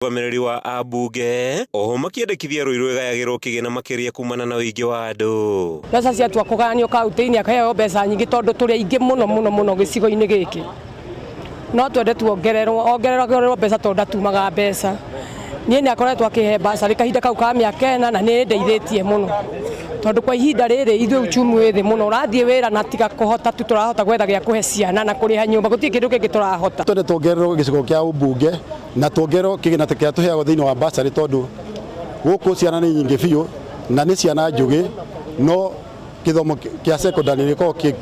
Rũgamĩrĩri wa ambunge oho makĩendekithia rũirũ ĩgayagĩrwo kĩgĩna makĩria kumana na ũingĩ wa andũ. Mbeca ciatua kũgayanio kaunti-inĩ akaheo mbeca nyingĩ tondũ tũrĩ aingĩ mũno gĩcigo-inĩ gĩkĩ. No twende tuongererwo mbeca tondũ ndatumaga mbeca. Niĩ nĩ akoretwo akĩhe mbeca kahinda kau ka mĩaka 4 na nĩ ndeithĩtie mũno. Tondũ kwa ihinda rĩrĩ ithuĩ uchumi wĩ thĩ mũno, ũrathiĩ wĩra na tiga kũhota tu tũrahota gwetha gĩa kũhe ciana na kũrĩha nyũmba, gũtirĩ kĩndũ kĩngĩ tũrahota. Twende tuongererwo gĩcigo kĩa ũmbunge na tuongererwo kĩgĩna kĩrĩa tũheagwo thĩinĩ wa basarĩ tondũ gũkũ ciana nĩ nyingĩ biũ na nĩ ciana njũgĩ, no gĩthomo kĩa secondary nĩ gĩkoragwo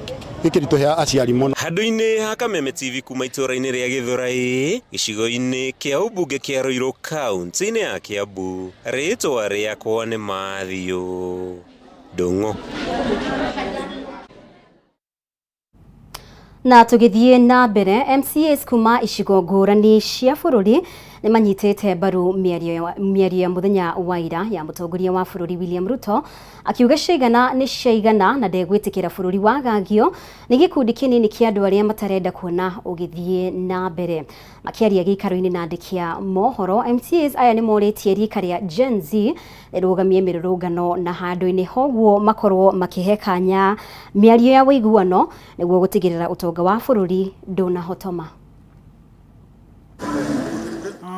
gĩkĩritũhĩa aciari mũno. Handũ-inĩ ha Kameme TV kuma itũra-inĩ rĩa Gĩthũrai, gĩcigo-inĩ kĩa ũmbunge kĩa Rũirũ kaunti-inĩ ya Kiambu, rĩtwa rĩakwa nĩ Mathiũ Ndung'u. Na tũgĩthiĩ na mbere, MCAs kuma icigo ngũrani cia bũrũri nĩ manyitĩte mbaru mĩario ya mũthenya wa ira ya mũtongoria wa bũrũri William Ruto akiuga ciigana nĩ ciaigana na ndegwĩtĩkĩra bũrũri wagagio nĩ gĩkundi kĩnini kĩa andũ arĩa matarenda kuona ũgĩthiĩ na mbere. Makĩaria gĩikaro-inĩ na andĩki a mohoro, MCAs aya nĩ morĩtie rika rĩa Gen Z rĩrũgamie mĩrũrũngano na handũ-inĩ hoguo makorwo makĩhe kanya mĩario ya wĩiguano nĩguo gũtigĩrĩra ũtonga wa bũrũri ndũnahotoma.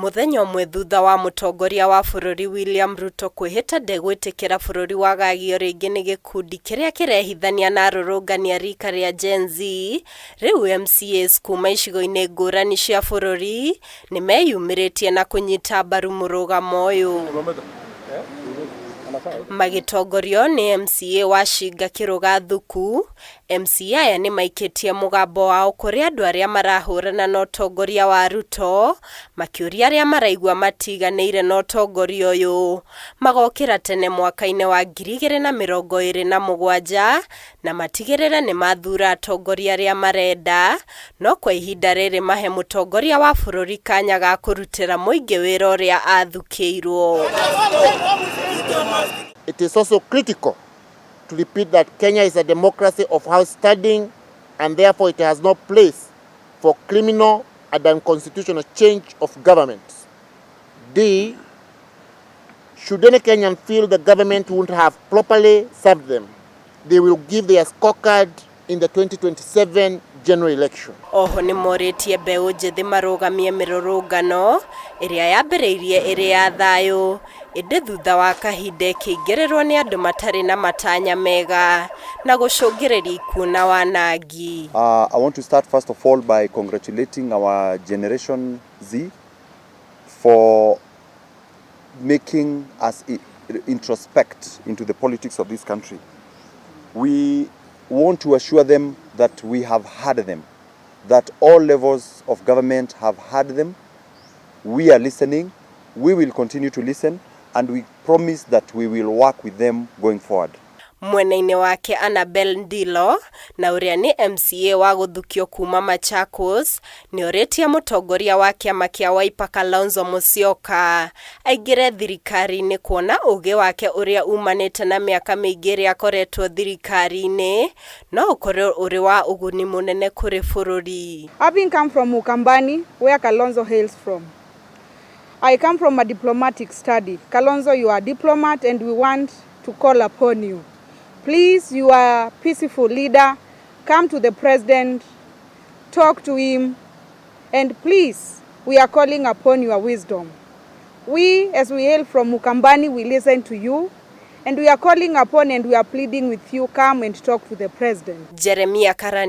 Muthenya ũmwe thutha wa mũtongoria wa bũrũri William Ruto kwĩhĩta ndegwĩtĩkĩra bũrũri wagagio rĩngĩ nĩ gĩkundi kĩrĩa kĩrehithania na arũrũngania rika rĩa Gen Z, rĩu MCAs kuma icigo-inĩ ngũrani cia bũrũri nĩ meyumĩrĩtie na kũnyita mbaru mũrũgamo ũyũ. Magĩtongorio nĩ MCA wa Shinga Kĩrũga Thuku, MCA aya nĩ maikĩtie mũgambo wao kũrĩ andũ arĩa marahũrana na ũtongoria wa Ruto, makĩũria arĩa maraigua matiganĩire na ũtongoria ũyũ. Magokĩra tene mwaka-inĩ wa 2027 na matigĩrĩre nĩ mathura atongoria arĩa marenda, no kwa ihinda rĩrĩ mahe mũtongoria wa bũrũri kanya ga kũrutĩra mũingĩ wĩra ũrĩa athukĩirwo. It is also critical to repeat that Kenya is a democracy of outstanding and therefore it has no place for criminal and unconstitutional change of government. D, should any Kenyan feel the government won't have properly served them, they will give their scorecard in the 2027 general election. Oho nĩ morĩtie mbeũ njĩthĩ marũgamie mĩrũrũngano ĩrĩa yambĩrĩirie ĩrĩ ya thayũ, ĩndĩ thutha wa kahinda ĩkĩingĩrĩrwo nĩ andũ matarĩ na matanya mega na gũcũngĩrĩria ikuũ na wanangi. I want to start first of all by congratulating our Generation Z for making us introspect into the politics of this country. We want to assure them that we have heard them, that all levels of government have heard them. We are listening, we will continue to listen, and we promise that we will work with them going forward. Mwena-inĩ wake Annabel Ndilo na ũrĩa nĩ MCA wa gũthukio kuma Machakos nĩ ũrĩtie mũtongoria wa kĩama kĩa Wiper Kalonzo Musyoka aingĩre thirikari-inĩ kuona ũgĩ wake ũrĩa umanĩte na mĩaka mĩingĩ ĩrĩa akoretwo thirikari-inĩ no ũkorwo ũrĩ wa ũguni mũnene kũrĩ bũrũri. Having come from Ukambani, where Kalonzo hails from, I come from a diplomatic study. Kalonzo, you are a diplomat and we want to call upon you. Please, you are a peaceful leader. Come to the president, talk to him, and please, we are calling upon your wisdom. We, as we hail from Ukambani, we listen to you, and we are calling upon and we are pleading with you, come and talk to the president. Jeremiah Karani